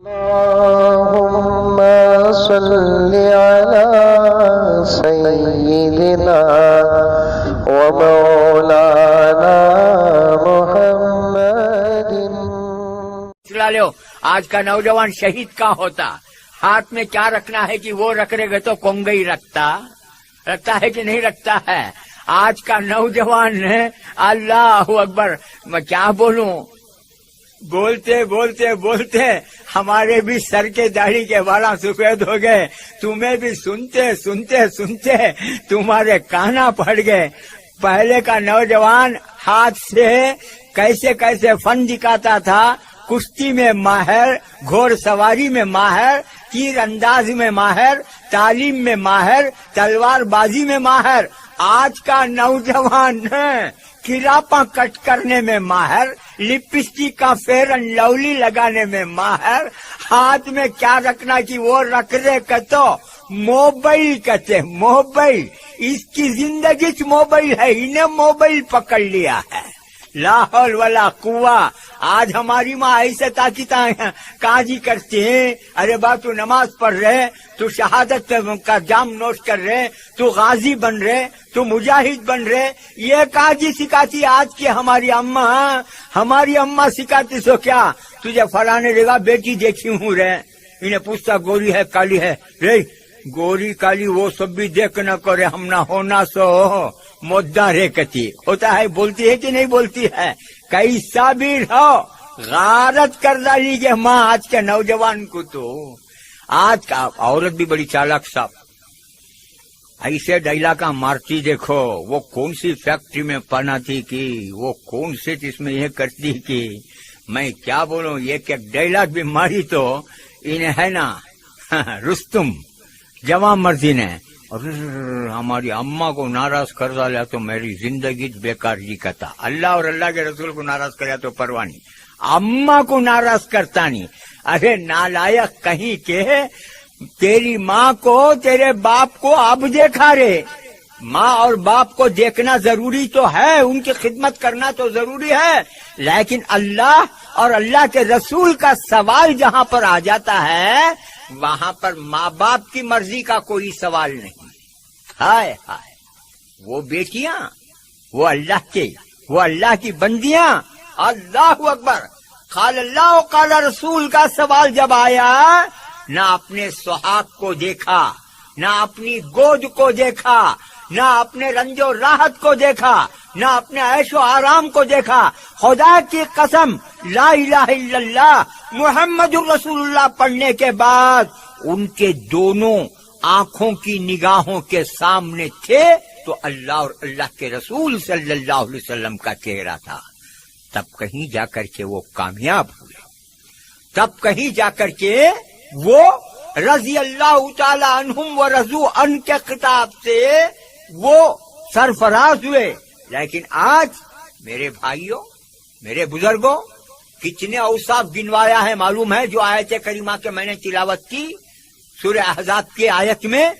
اللهم صل على سيدنا ومولانا محمد. चला लो, आज का नौजवान शहीद का होता, हाथ में क्या रखना है कि वो रख रहे तो कोंगई रखता है कि नहीं रखता है. आज का नौजवान है, अल्लाह अकबर. मैं क्या बोलूं, बोलते बोलते बोलते हमारे भी सर के दाढ़ी के बाल सफेद हो गए. तुम्हें भी सुनते सुनते सुनते तुम्हारे काना पड़ गए. पहले का नौजवान हाथ से कैसे कैसे फन दिखाता था. कुश्ती में माहिर, घोड़ सवारी में माहिर, तीर अंदाज में माहिर, तालीम में माहिर, तलवारबाजी में माहिर. आज का नौजवान है किरापा कट करने में माहिर, लिपस्टिक का फेयर एंड लवली लगाने में माहिर. हाथ में क्या रखना कि वो रख रहे तो मोबाइल कहते. मोबाइल, इसकी जिंदगी मोबाइल है, इन्हें मोबाइल पकड़ लिया है. लाहौल वाला कुआ. आज हमारी माँ ऐसे ताकिता काजी करती है. अरे बा तू नमाज पढ़ रहे, तू शहादत का जाम नोश कर रहे, तू गाजी बन रहे, तू मुजाहिद बन रहे. ये काजी सिखाती आज की हमारी अम्मा सिखाती. सो क्या तुझे फलाने जगह बेटी देखी हूँ रे, इन्हें पूछता गोरी है काली है रे. गोरी काली वो सब भी देख न करे, हम ना होना सो मुद्दा रे कती होता है. बोलती है कि नहीं बोलती है. कैसा भी रहो, गारत कर डाली के माँ आज के नौजवान को. तो आज का औरत भी बड़ी चालाक साहब, ऐसे डैला का मारती. देखो वो कौन सी फैक्ट्री में पनाती की, वो कौन से इसमें ये करती की. मैं क्या बोलूं, एक डैलाक भी मारी तो इन्हें है ना रुस्तुम जवान मर्जी ने. और हमारी अम्मा को नाराज कर डाला तो मेरी जिंदगी बेकार जी करता. अल्लाह और अल्लाह के रसूल को नाराज कराया तो परवानी, अम्मा को नाराज करता नहीं. अरे नालायक कहीं के, तेरी माँ को तेरे बाप को अब देखा रे. माँ और बाप को देखना जरूरी तो है, उनकी खिदमत करना तो जरूरी है, लेकिन अल्लाह और अल्लाह के रसूल का सवाल जहाँ पर आ जाता है वहाँ पर माँ बाप की मर्जी का कोई सवाल नहीं. हाय हाय, वो बेटियां, वो अल्लाह की बंदियां. अल्लाह अकबर. काल अल्लाह काल रसूल का सवाल जब आया, ना अपने सुहाग को देखा, ना अपनी गोद को देखा, ना अपने रंजो राहत को देखा, ना अपने ऐशो आराम को देखा. खुदा की कसम, ला इलाहा इल्लल्लाह मुहम्मदुर रसूलुल्लाह पढ़ने के बाद उनके दोनों आंखों की निगाहों के सामने थे तो अल्लाह और अल्लाह के रसूल सल्लल्लाहु अलैहि वसल्लम का चेहरा था. तब कहीं जाकर के वो कामयाब हुए, तब कहीं जाकर के वो रजी अल्लाह ताला अन्हुम व रजू अन के खिताब से वो सरफराज हुए. लेकिन आज मेरे भाइयों, मेरे बुजुर्गों, कितने औसाफ गिनवाया है मालूम है. जो आयत करीमा के मैंने तिलावत की सूरह अहज़ाब की आयत में,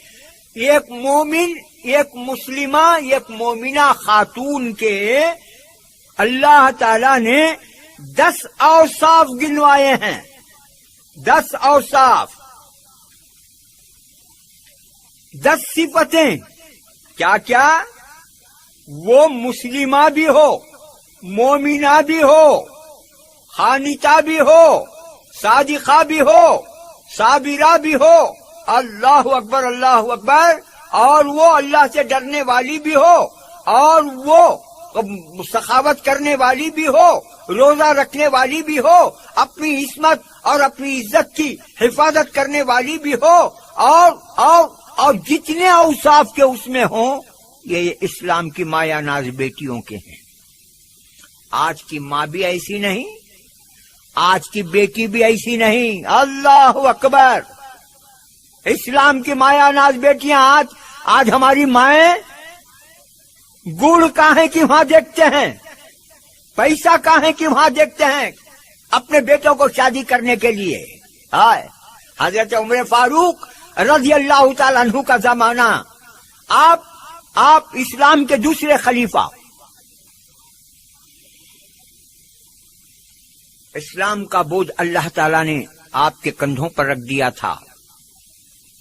एक मोमिन, एक मुस्लिमा, एक मोमिना खातून के अल्लाह ताला ने 10 औसाफ गिनवाए हैं. 10 औसाफ, 10 सिफतें. क्या क्या? वो मुस्लिमा भी हो, मोमिना भी हो, खानिता भी हो, सादिका भी हो, साबिरा भी हो. अल्लाह अकबर, अल्लाह अकबर. और वो अल्लाह से डरने वाली भी हो, और वो सखावत करने वाली भी हो, रोजा रखने वाली भी हो, अपनी इस्मत और अपनी इज्जत की हिफाजत करने वाली भी हो, और जितने औसाफ के उसमें हो, ये इस्लाम की माया नाज बेटियों के हैं. आज की माँ भी ऐसी नहीं, आज की बेटी भी ऐसी नहीं. अल्लाह अकबर. इस्लाम की माया नाज बेटियां आज हमारी माएं गुड़ कहाँ है कि वहां देखते हैं, पैसा कहाँ है कि वहां देखते हैं अपने बेटों को शादी करने के लिए. हाय, हजरत उमर फारूक रज़ी अल्लाह ताला अन्हु का जमाना. आप इस्लाम के दूसरे खलीफा, इस्लाम का बोझ अल्लाह ताला ने آپ کے کندھوں پر رکھ دیا تھا،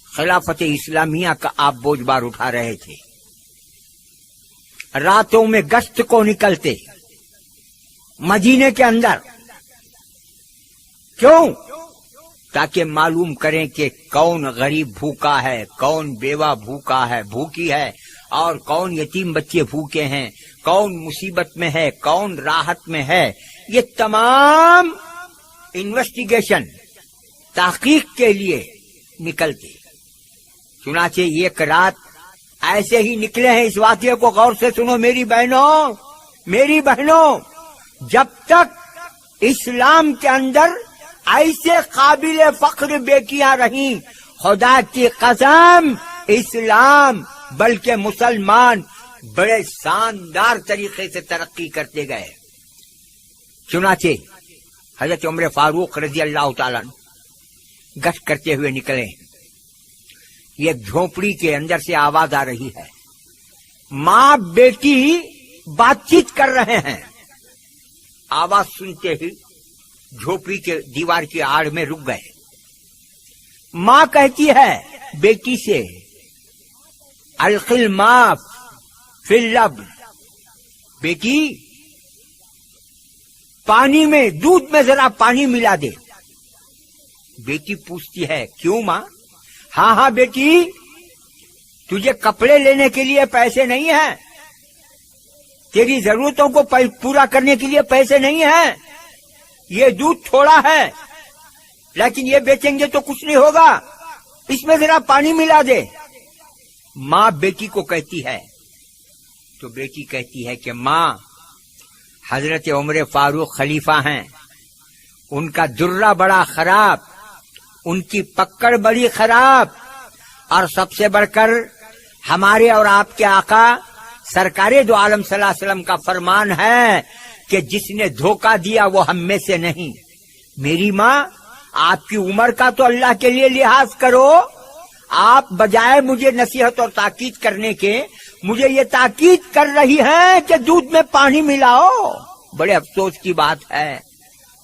خلافت اسلامیہ کا آپ بوجھ بار اٹھا رہے تھے، راتوں میں گشت کو نکلتے مدینے کے اندر، کیوں؟ تاکہ معلوم کریں کہ کون غریب بھوکا ہے، کون بیوہ بھوکا ہے بھوکی ہے، اور کون یتیم بچے بھوکے ہیں، کون مصیبت میں ہے، کون راحت میں ہے۔ یہ تمام انویسٹیگیشن تحقیق کے لیے نکلتے۔ چنانچہ ایک رات ایسے ہی نکلے ہیں، اس واقعے کو غور سے سنو میری بہنوں، جب تک اسلام کے اندر ایسے قابل فخر بیٹیاں رہیں، خدا کی قسم اسلام بلکہ مسلمان بڑے شاندار طریقے سے ترقی کرتے گئے۔ چنانچہ حضرت عمر فاروق رضی اللہ تعالیٰ گشت کرتے ہوئے نکلے، ایک جھونپڑی کے اندر سے آواز آ رہی ہے، ماں بیٹی بات چیت کر رہے ہیں۔ آواز سنتے ہی جھونپڑی کے دیوار کی آڑ میں رک گئے۔ ماں کہتی ہے بیٹی سے، القی الماء فی اللبن، بیٹی پانی میں، دودھ میں ذرا پانی ملا دے۔ بیٹی پوچھتی ہے کیوں ماں؟ ہاں بیٹی، تجھے کپڑے لینے کے لیے پیسے نہیں ہیں، تیری ضرورتوں کو پورا کرنے کے لیے پیسے نہیں ہیں، یہ دودھ تھوڑا ہے لیکن یہ بیچیں گے تو کچھ نہیں ہوگا، اس میں ذرا پانی ملا دے۔ ماں بیٹی کو کہتی ہے، تو بیٹی کہتی ہے کہ ماں، حضرت عمر فاروق خلیفہ ہیں، ان کا درہ بڑا خراب، ان کی پکڑ بڑی خراب، اور سب سے بڑھ کر ہمارے اور آپ کے آقا سرکار دو عالم صلی اللہ علیہ وسلم کا فرمان ہے کہ جس نے دھوکہ دیا وہ ہم میں سے نہیں۔ میری ماں، آپ کی عمر کا تو اللہ کے لیے لحاظ کرو، آپ بجائے مجھے نصیحت اور تاکید کرنے کے مجھے یہ تاکید کر رہی ہیں کہ دودھ میں پانی ملاؤ۔ بڑے افسوس کی بات ہے،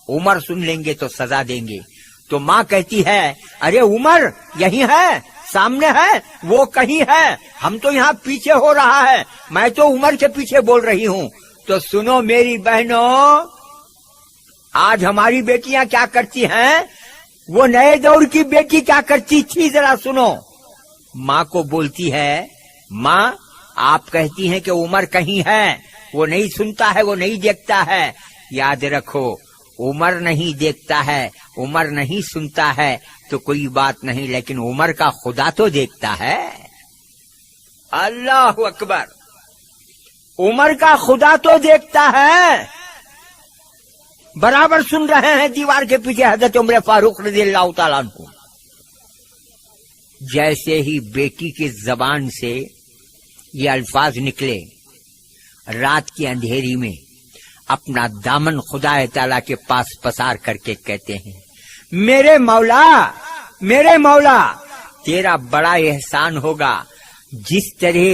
عمر سن لیں گے تو سزا دیں گے۔ تو ماں کہتی ہے، ارے عمر یہی ہے، سامنے ہے، وہ کہیں ہے، ہم تو یہاں پیچھے ہو رہا ہے، میں تو عمر کے پیچھے بول رہی ہوں۔ تو سنو میری بہنوں، آج ہماری بیٹیاں کیا کرتی ہیں، وہ نئے دور کی بیٹی کیا کرتی تھی ذرا سنو۔ ماں کو بولتی ہے، ماں آپ کہتی ہیں کہ عمر کہیں ہے، وہ نہیں سنتا ہے، وہ نہیں دیکھتا ہے۔ یاد رکھو، عمر نہیں دیکھتا ہے، عمر نہیں سنتا ہے تو کوئی بات نہیں، لیکن عمر کا خدا تو دیکھتا ہے۔ اللہ اکبر، عمر کا خدا تو دیکھتا ہے۔ برابر سن رہے ہیں دیوار کے پیچھے حضرت عمر فاروق رضی اللہ تعالیٰ عنہ۔ جیسے ہی بیٹی کی زبان سے یہ الفاظ نکلے، رات کی اندھیری میں اپنا دامن خدا تعالیٰ کے پاس پسار کر کے کہتے ہیں، میرے مولا تیرا بڑا احسان ہوگا، جس طرح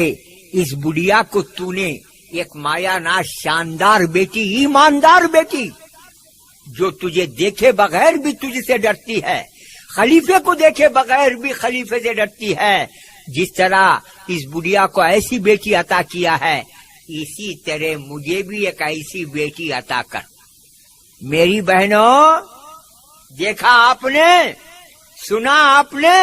اس بڑھیا کو تو نے ایک مایا ناز شاندار بیٹی، ایماندار بیٹی، جو تجھے دیکھے بغیر بھی تجھ سے ڈرتی ہے، خلیفے کو دیکھے بغیر بھی خلیفے سے ڈرتی ہے، جس طرح اس بڑھیا کو ایسی بیٹی عطا کیا ہے، اسی طرح مجھے بھی ایک ایسی بیٹی عطا کر۔ میری بہنوں، دیکھا آپ نے، سنا آپ نے،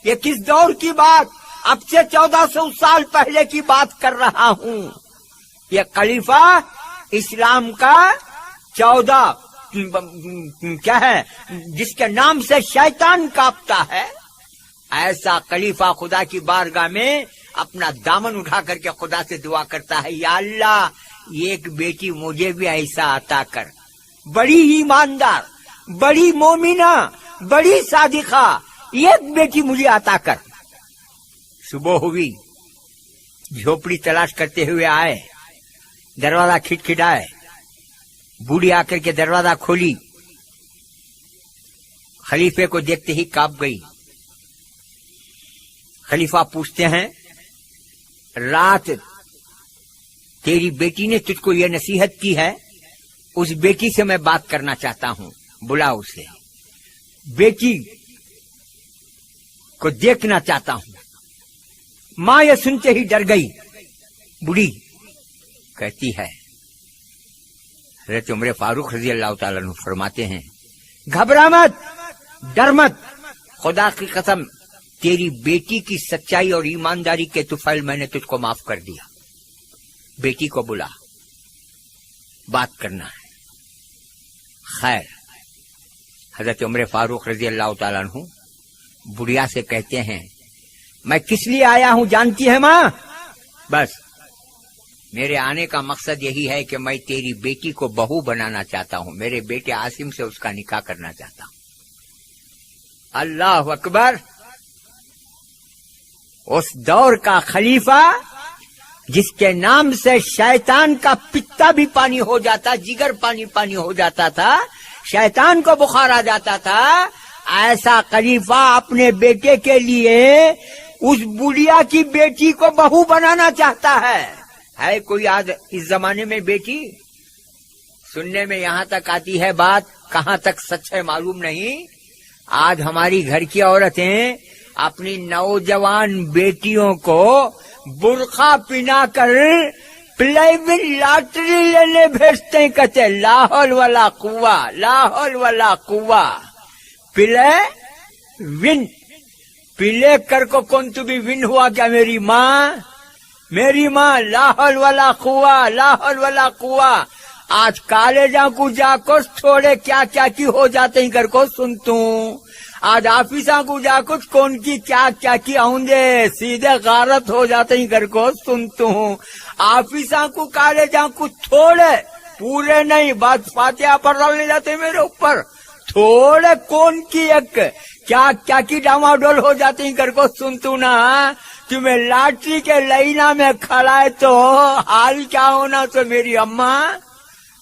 یہ کس دور کی بات، اب سے 1400 سال پہلے کی بات کر رہا ہوں۔ یہ خلیفہ اسلام کا 14 کیا ہے جس کے نام سے شیطان کانپتا ہے، ایسا خلیفہ خدا کی بارگاہ میں اپنا دامن اٹھا کر کے خدا سے دعا کرتا ہے، یا اللہ ایک بیٹی مجھے بھی ایسا عطا کر، بڑی ایماندار، بڑی مومنہ، بڑی صادقہ، ایک بیٹی مجھے عطا کر۔ صبح ہوئی، جھوپڑی تلاش کرتے ہوئے آئے، دروازہ کھٹکھٹائے، بوڑھی آ کر کے دروازہ کھولی، خلیفے کو دیکھتے ہی کانپ گئی۔ خلیفہ پوچھتے ہیں، رات تیری بیٹی نے تجھ کو یہ نصیحت کی ہے، اس بیٹی سے میں بات کرنا چاہتا ہوں، بلا اسے۔ बेटी को देखना चाहता हूं। मां ये सुनते ही डर गई। बूढ़ी कहती है, हज़रत उमर फारूक रज़ी अल्लाह ताला अन्हु फरमाते हैं, घबरा मत, डर मत, खुदा की कसम तेरी बेटी की सच्चाई और ईमानदारी के तुफैल मैंने तुझको माफ कर दिया। बेटी को बुला, बात करना है। खैर, हज़रत उमर फारूक रज़ी अल्लाह ताला अन्हु बुढ़िया से कहते हैं, मैं किस लिए आया हूं जानती है मां? बस मेरे आने का मकसद यही है कि मैं तेरी बेटी को बहू बनाना चाहता हूं, मेरे बेटे आसिम से उसका निकाह करना चाहता हूं। अल्लाह अकबर। उस दौर का खलीफा जिसके नाम से शैतान का पित्ता भी पानी हो जाता, जिगर पानी पानी हो जाता था, शैतान को बुखार आ जाता था, ऐसा खलीफा अपने बेटे के लिए उस बुढ़िया की बेटी को बहू बनाना चाहता है कोई आज इस जमाने में बेटी? सुनने में यहां तक आती है बात, कहां तक सच है मालूम नहीं। आज हमारी घर की औरतें अपनी नौजवान बेटियों को बुर्खा पिना कर प्राइवेट लॉटरी लेने भेजते हैं। कहते ला हौल वला कुव्वा, ला हौल वला कुव्वा। पिले विन, पिले कर को कौन तू भी विन हुआ क्या? मेरी माँ, मेरी माँ, ला हौल वला कुव्वा, ला हौल वला कुव्वा। आज कॉलेजा को जाको थोड़े क्या क्या की हो जाते हैं घर को सुनतू। आज ऑफिसा को जाको कौन की क्या क्या की आऊंदे सीधे गारत हो जाते हैं घर को सुनतू। ऑफिसा को कॉलेजा को थोड़े, पूरे नहीं, बात फातिहा पर डालने जाते मेरे ऊपर, थोड़े कौन की एक क्या क्या की डामाडोल हो जाती है घर को सुनतू ना। तुम्हें लॉटरी के लाइना में खड़ा है तो हाल क्या होना। तो मेरी अम्मा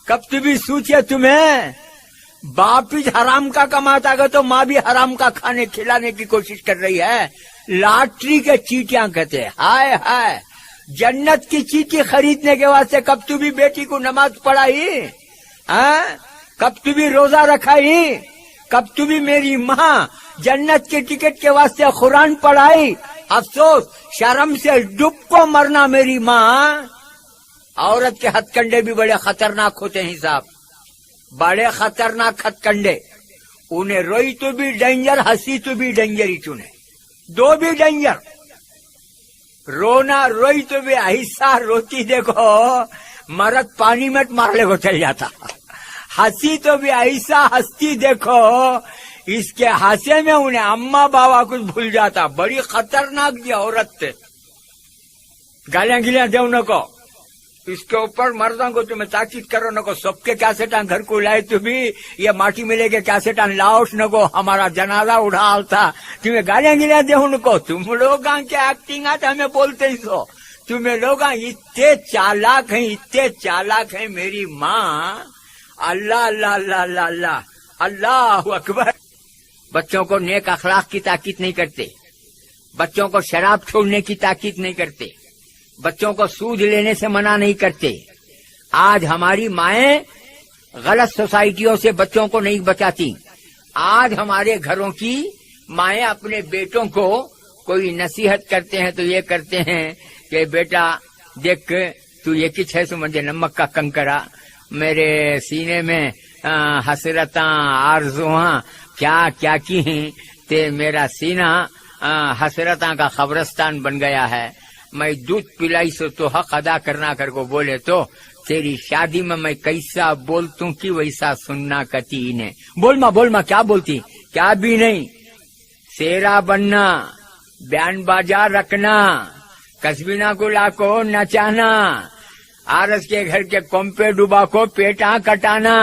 कब तू भी सोचे, तुम्हें बाप ही हराम का कमाता गया तो माँ भी हराम का खाने खिलाने की कोशिश कर रही है। लॉटरी के चीटियां कहते, हाय हाय, जन्नत की चीटी खरीदने के वास्ते कब तू भी बेटी को नमाज पढ़ाई? कब तू भी रोजा रखाई? कब तू भी मेरी माँ जन्नत के टिकट के वास्ते कुरान पढ़ाई? अफसोस, शर्म से डूब को मरना मेरी माँ। औरत के हथकंडे भी बड़े खतरनाक होते हैं साहब, बड़े खतरनाक हथकंडे। उन्हें रोई तो भी डेंजर, हंसी तो भी डेंजर ही चुने, दो भी डेंजर। रोना रोई तो भी ऐसा रोती देखो मरद पानी में मारने को चल जाता। हंसी तो भी ऐसा हंसती देखो, इसके हंसे में उन्हें अम्मा बाबा कुछ भूल जाता। बड़ी खतरनाक जी औरत थे। गालियां गिलियां दो नको, इसके ऊपर मर्दों को तुम्हें ताकीद करो नको, सबके कैसेटां घर को लाए तू भी ये माटी में लेके कैसेटां लाओस नको, हमारा जनाजा उड़ाल था। तुम्हें गालियां गिलियां दे नको, तुम लोग के एक्टिंग आते हमें बोलते ही सो। तुम्हें लोग इतने चालाक हैं, इतने चालाक हैं मेरी माँ। अल्लाह अल्लाह अल्लाह अल्लाह अल्लाह अल्लाह अकबर। बच्चों को नेक अखलाक की ताकीद नहीं करते, बच्चों को शराब छोड़ने की ताकीद नहीं करते, बच्चों को सूद लेने से मना नहीं करते। आज हमारी माएं गलत सोसाइटियों से बच्चों को नहीं बचाती। आज हमारे घरों की माएं अपने बेटों को कोई नसीहत करते हैं तो ये करते हैं कि बेटा देख तू ये किच है, मुझे नमक का कंकरा, मेरे सीने में हसरता आरजुआ क्या क्या की हैं, ते मेरा सीना हसरता का कब्रस्तान बन गया है। मैं दूध पिलाई सो तो हक अदा करना कर को बोले तो तेरी शादी में मैं कैसा बोलतू कि वैसा सुनना कती ने। बोल माँ क्या बोलती? क्या भी नहीं, शेरा बनना, बयान बाजा रखना, कस्बीना को लाको नचाना, आरस के घर के कोम्पे डुबा को पेटा कटाना,